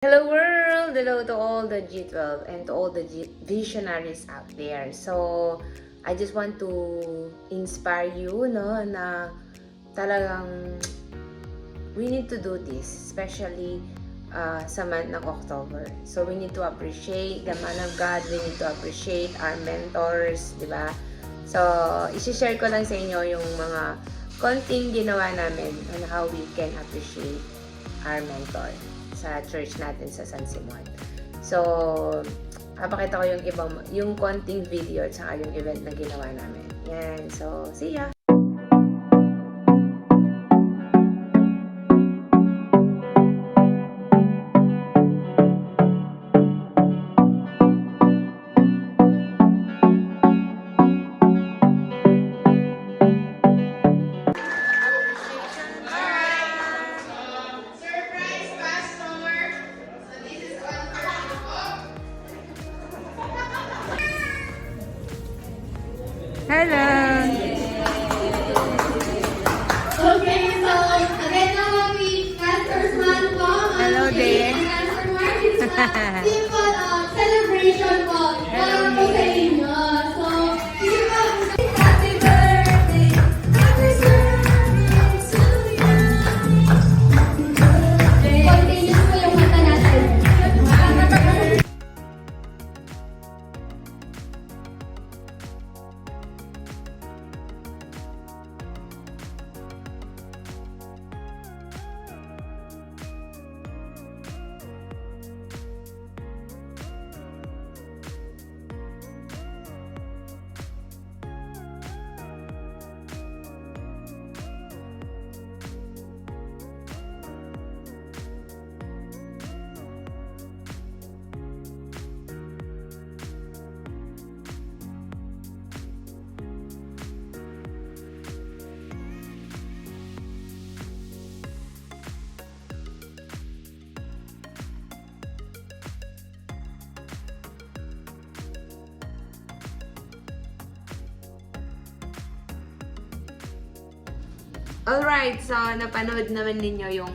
Hello world! Hello to all the G12 and to all the visionaries out there. So, I just want to inspire you, no, na talagang we need to do this, especially sa month ng October. So, we need to appreciate the man of God. We need to appreciate our mentors, di ba? So, isi-share ko lang sa inyo yung mga konting ginawa namin on how we can appreciate our mentor sa church natin sa San Simon. So, papakita ko yung konting video at saka yung event na ginawa namin. Yan. So, see ya! Hello! Okay, so again na we Master's Man po. Hello there. Master Marc is simple celebration po. Para po sa inyo. So, happy birthday, happy birthday to you. Continuous po yung kanta natin. Alright, so napanood naman ninyo yung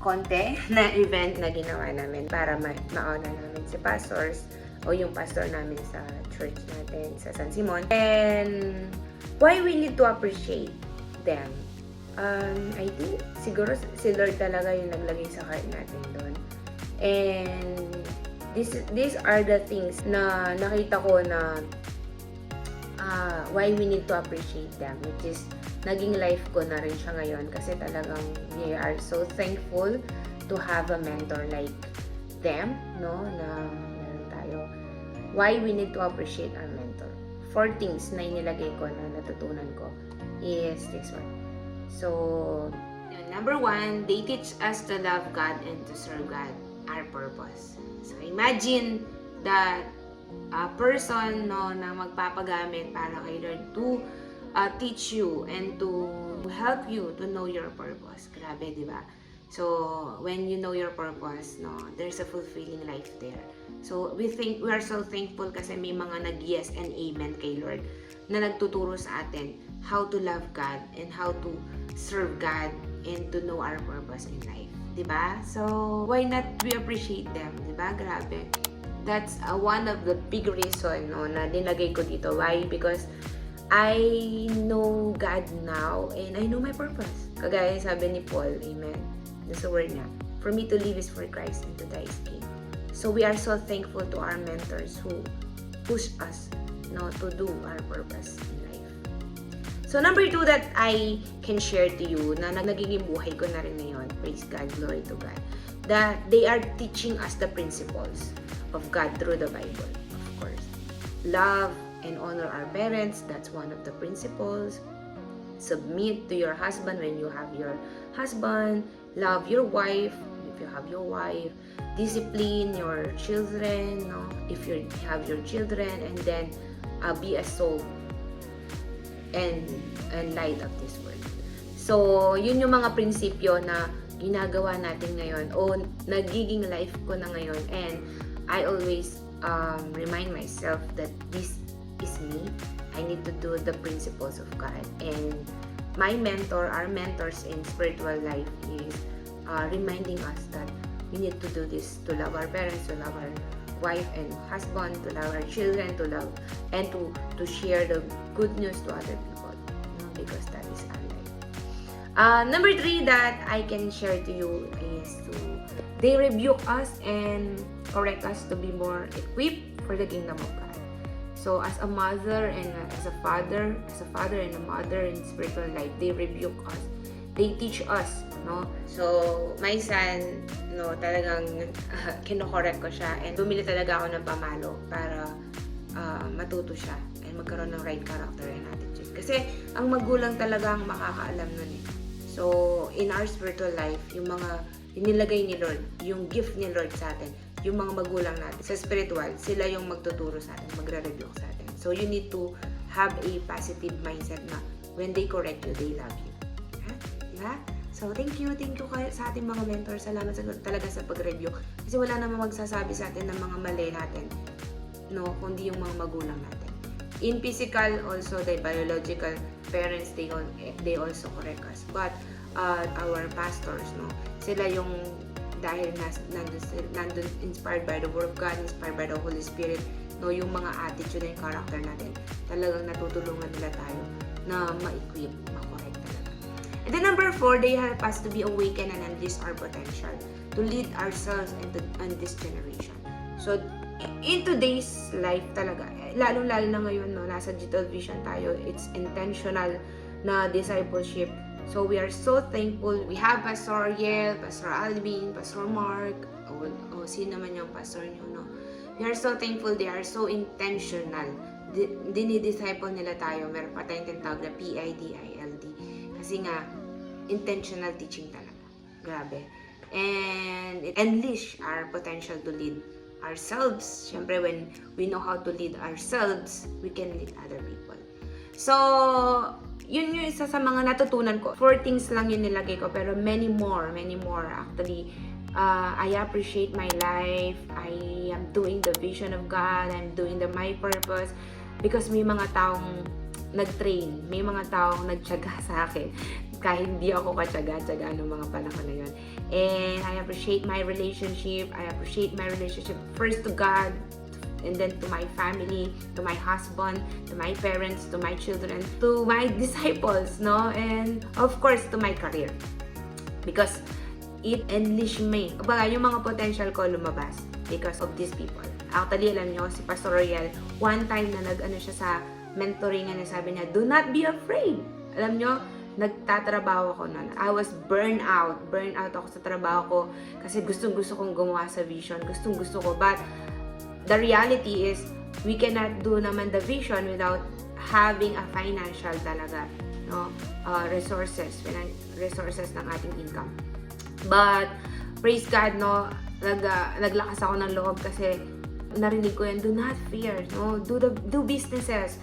konti na event na ginawa namin para mauna namin si pastors o yung pastor namin sa church natin sa San Simon. And why we need to appreciate them? I think siguro si Lord talaga yung naglagay sa heart natin doon. And these are the things na nakita ko na why we need to appreciate them, which is naging life ko na rin siya ngayon kasi talagang we are so thankful to have a mentor like them, no, na meron tayo. Why we need to appreciate our mentor? 4 things na inilagay ko na natutunan ko is this one. So, number 1, they teach us to love God and to serve God, our purpose. So, imagine that a person, no, na magpapagamit para kay Lord to teach you and to help you to know your purpose. Grabe, di ba? So, when you know your purpose, no, there's a fulfilling life there. So, we are so thankful kasi may mga nag-yes and amen kay Lord na nagtuturo sa atin how to love God and how to serve God and to know our purpose in life. Di ba? So, why not we appreciate them? Di ba? Grabe. That's one of the big reason, no, na dinagay ko dito. Why? Because I know God now and I know my purpose. Kagaya sabi ni Paul, amen. That's the word niya. For me to live is for Christ and to die is gain. So we are so thankful to our mentors who push us, no, to do our purpose in life. So number 2 that I can share to you na nagiging buhay ko na rin ngayon, praise God, glory to God, that they are teaching us the principles of God through the Bible, of course. Love and honor our parents, that's one of the principles. Submit to your husband when you have your husband. Love your wife if you have your wife. Discipline your children, no, if you have your children, and then be a soul and light of this world. So, yun yung mga prinsipyo na ginagawa natin ngayon o nagiging life ko na ngayon, and I always remind myself that this is me. I need to do the principles of God. And my mentor, our mentors in spiritual life is reminding us that we need to do this, to love our parents, to love our wife and husband, to love our children, to love and to share the good news to other people, because that is our life. Number 3 that I can share to you is they rebuke us and correct us to be more equipped for the kingdom of God. So as a mother and as a father and a mother in spiritual life, they rebuke us. They teach us, no? So, my son, talagang kino-correct ko siya and bumili talaga ako ng pamalo para matuto siya and magkaroon ng right character and attitude. Kasi, ang magulang talaga ang makakaalam nun eh. So, in our spiritual life, yung mga inilagay ni Lord, yung gift ni Lord sa atin, yung mga magulang natin sa spiritual, sila yung magtuturo sa atin, magre-rebuke sa atin. So, you need to have a positive mindset na when they correct you, they love you. Diba? So, thank you sa ating mga mentors. Salamat talaga sa pag-review. Kasi wala namang magsasabi sa atin ng mga mali natin, kundi yung mga magulang natin. In physical, also, the biological parents, they also correct us. But, our pastors, sila yung dahil nandun inspired by the Word of God, inspired by the Holy Spirit, yung mga attitude and character natin, talagang natutulungan nila tayo na ma-equip, ma-correct talaga. And then number 4, they help us to be awakened and unleash our potential to lead ourselves in this generation. So, in today's life talaga, lalong-lalo na ngayon, nasa G12 vision tayo, it's intentional na discipleship. So, we are so thankful. We have Pastor Oriel, Pastor Alvin, Pastor Marc, sino man yung pastor nyo, We are so thankful. They are so intentional. Dinidisciple nila tayo. Meron pa tayong tinatawag na PIDILD. Kasi nga, intentional teaching talaga. Grabe. And it unleash our potential to lead ourselves. Siyempre, when we know how to lead ourselves, we can lead other people. So, yun yung isa sa mga natutunan ko. 4 things lang yun nilagay ko, pero many more actually. I appreciate my life. I am doing the vision of God. I'm doing my purpose. Because may mga taong nag-train. May mga taong nagtyaga sa akin. Kahit hindi ako katyaga-tyaga noong mga panahon na yun. And I appreciate my relationship. I appreciate my relationship first to God, and then to my family, to my husband, to my parents, to my children, to my disciples, and of course, to my career. Because it unleashed me. Kumbaga, yung mga potential ko lumabas because of these people. Actually, alam nyo, si Pastor Oriel, one time na nag-ano siya sa mentoring, sabi niya, do not be afraid. Alam nyo, nagtatrabaho ako noon. I was burn out ako sa trabaho ko kasi gustong-gusto kong gumawa sa vision, gustong-gusto ko, but the reality is we cannot do naman the vision without having a financial talaga, resources ng ating income. But praise God, naglakas ako ng loob kasi narinig ko yan, do not fear, do businesses.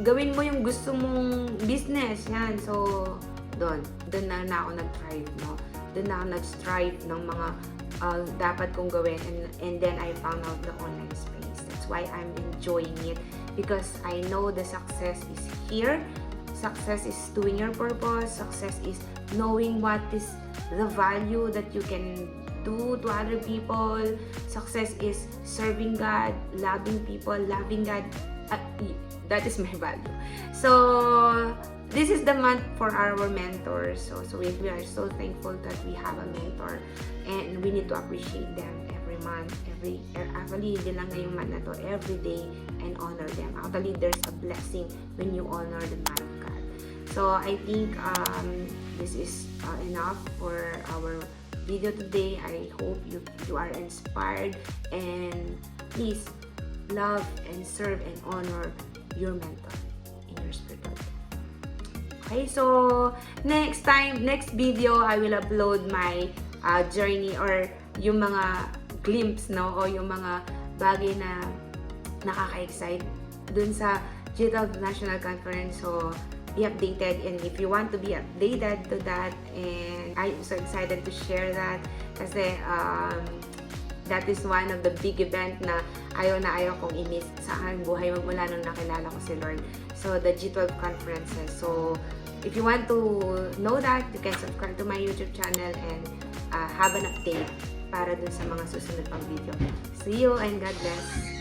Gawin mo yung gusto mong business, yan. So, doon na ako nag-thrive, Doon na ako nag-strive ng mga dapat kong gawin, and then I found out the online space. That's why I'm enjoying it, because I know the success is here. Success is doing your purpose. Success is knowing what is the value that you can do to other people. Success is serving God, loving people, loving God. That is my value. So, this is the month for our mentors. So we are so thankful that we have a mentor, and we need to appreciate them every month, actually, hindi lang ngayong month na to, every day, and honor them. Actually, there's a blessing when you honor the man of God. So, I think this is enough for our video today. I hope you are inspired, and please love and serve and honor your mentor in your spiritual life. Okay, so next video, I will upload my journey or yung mga glimpse, o yung mga bagay na nakaka-excite dun sa G12 National Conference. So, be updated, and if you want to be updated to that, and I'm so excited to share that kasi that is one of the big event na ayaw kong i-miss sa aking buhay magmula nung nakilala ko si Lord. So, the G12 conferences. So, if you want to know that, you can subscribe to my YouTube channel, and have an update para dun sa mga susunod pang video. See you and God bless!